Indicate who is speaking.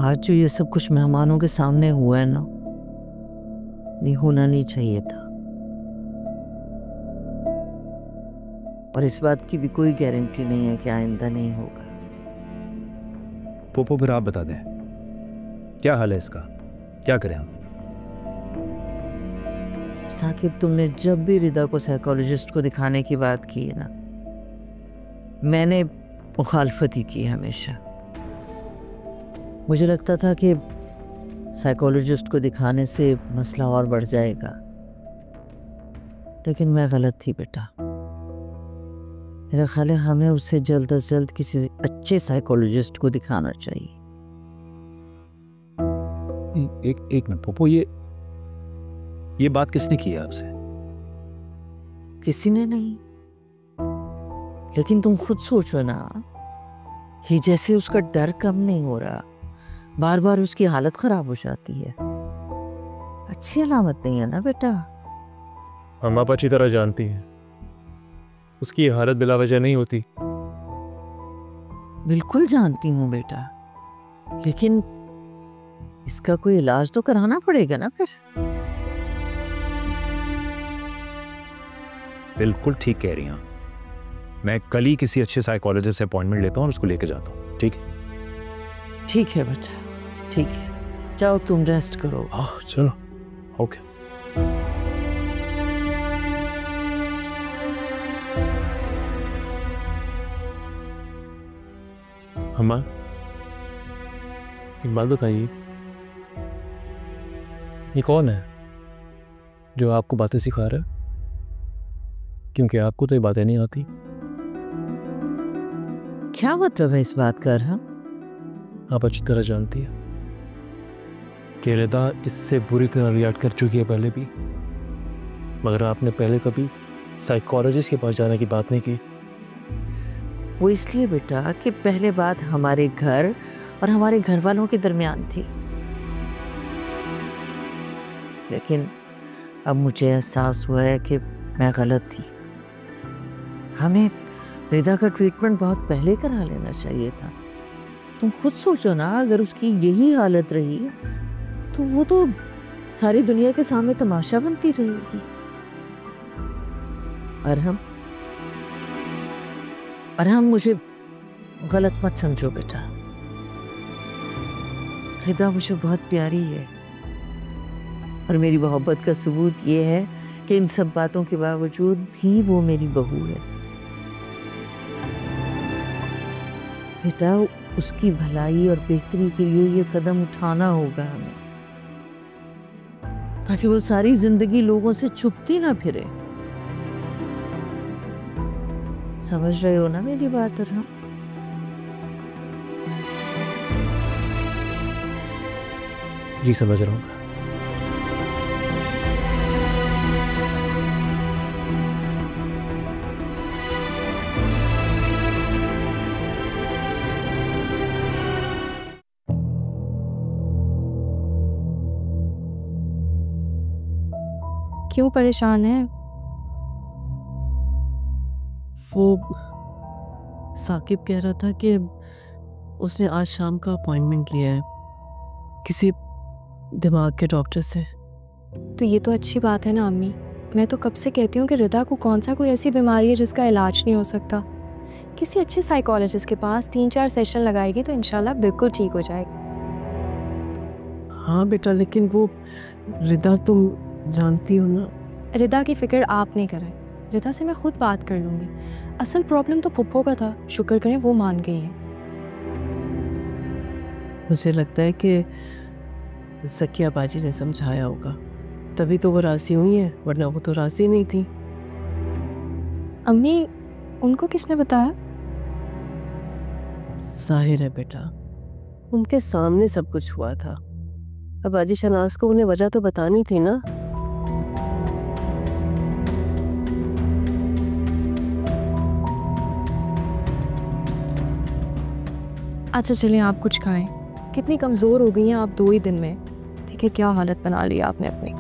Speaker 1: आज जो ये सब कुछ मेहमानों के सामने हुआ है ना, ये होना नहीं चाहिए था। और इस बात की भी कोई गारंटी नहीं है कि आइंदा नहीं होगा।
Speaker 2: पोपो फिर आप बता दें, क्या हाल है इसका, क्या करें हम?
Speaker 1: साकिब, तुमने जब भी रिदा को साइकोलॉजिस्ट को दिखाने की बात की है ना, मैंने मुखालफत ही की हमेशा। मुझे लगता था कि साइकोलॉजिस्ट को दिखाने से मसला और बढ़ जाएगा, लेकिन मैं गलत थी बेटा। मेरा ख्याल है हमें उसे जल्द से जल्द किसी अच्छे साइकोलॉजिस्ट को दिखाना चाहिए।
Speaker 2: एक मिनट पोपो, ये बात किसने की है आपसे?
Speaker 1: किसी ने नहीं, लेकिन तुम खुद सोचो ना, ये जैसे उसका डर कम नहीं हो रहा, बार बार उसकी हालत खराब हो जाती है। अच्छी अलामत नहीं है ना बेटा।
Speaker 3: हम आप अच्छी तरह जानती हैं उसकी हालत बिला वजह नहीं होती।
Speaker 1: बिल्कुल जानती हूँ बेटा, लेकिन इसका कोई इलाज तो कराना पड़ेगा ना फिर।
Speaker 2: बिल्कुल ठीक कह रही हैं, मैं कल ही किसी अच्छे साइकोलॉजिस्ट से अपॉइंटमेंट लेता हूँ और उसको लेके जाता हूँ। ठीक है?
Speaker 1: ठीक है बेटा, ठीक है, जाओ तुम रेस्ट करो।
Speaker 2: चलो, ओके।
Speaker 3: अम्मा, एक बात बताइए, ये कौन है जो आपको बातें सिखा रहा है? क्योंकि आपको तो ये बातें नहीं आती।
Speaker 1: क्या मतलब है इस बात का?
Speaker 3: आप अच्छी तरह जानती है कि रिदा इससे बुरी तरह रिएक्ट कर चुकी है पहले भी, मगर आपने पहले कभी साइकोलॉजिस्ट के पास जाने की बात नहीं की।
Speaker 1: वो इसलिए बेटा कि पहले बात हमारे घर और हमारे घर वालों के दरमियान थी, लेकिन अब मुझे एहसास हुआ है कि मैं गलत थी। हमें रिदा का ट्रीटमेंट बहुत पहले करा लेना चाहिए था। तुम खुद सोचो ना, अगर उसकी यही हालत रही तो वो तो सारी दुनिया के सामने तमाशा बनती रहेगी। अरहम, मुझे गलत मत समझो बेटा। रिदा मुझे बहुत प्यारी है और मेरी मोहब्बत का सबूत ये है कि इन सब बातों के बावजूद भी वो मेरी बहू है। बेटा, उसकी भलाई और बेहतरी के लिए ये कदम उठाना होगा हमें, ताकि वो सारी जिंदगी लोगों से छुपती ना फिरे। समझ रहे हो ना मेरी बात? अरहम,
Speaker 3: जी समझ रहा हूँ।
Speaker 4: क्यों परेशान है?
Speaker 5: वो साकिब कह रहा था कि उसने आज शाम का अपॉइंटमेंट लिया है किसी दिमाग के डॉक्टर से।
Speaker 4: तो ये तो अच्छी बात है ना अम्मी। मैं तो कब से कहती हूँ कि रिदा को कौन सा कोई ऐसी बीमारी है जिसका इलाज नहीं हो सकता। किसी अच्छे साइकोलॉजिस्ट के पास 3-4 सेशन लगाएगी तो इंशाल्लाह बिल्कुल ठीक हो जाएगी।
Speaker 5: हाँ बेटा, लेकिन वो रिदा तुम जानती हो ना।
Speaker 4: रिदा की फिक्र आप नहीं करें, रिदा से मैं खुद बात कर लूँगी। असल प्रॉब्लम तो पुप्पो का था, शुक्र करें वो मान गई हैं।
Speaker 5: मुझे लगता है कि ज़किया बाजी ने समझाया होगा, तभी तो वो राज़ी हुई है, वरना वो तो राज़ी नहीं थी।
Speaker 4: अम्मी, उनको किसने बताया?
Speaker 5: जाहिर है बेटा, उनके सामने सब कुछ हुआ था। अब बाजी शनाज को उन्हें वजह तो बतानी थी ना।
Speaker 4: अच्छा चलिए, आप कुछ खाएं। कितनी कमज़ोर हो गई हैं आप 2 ही दिन में। ठीक है, क्या हालत बना ली आपने अपनी।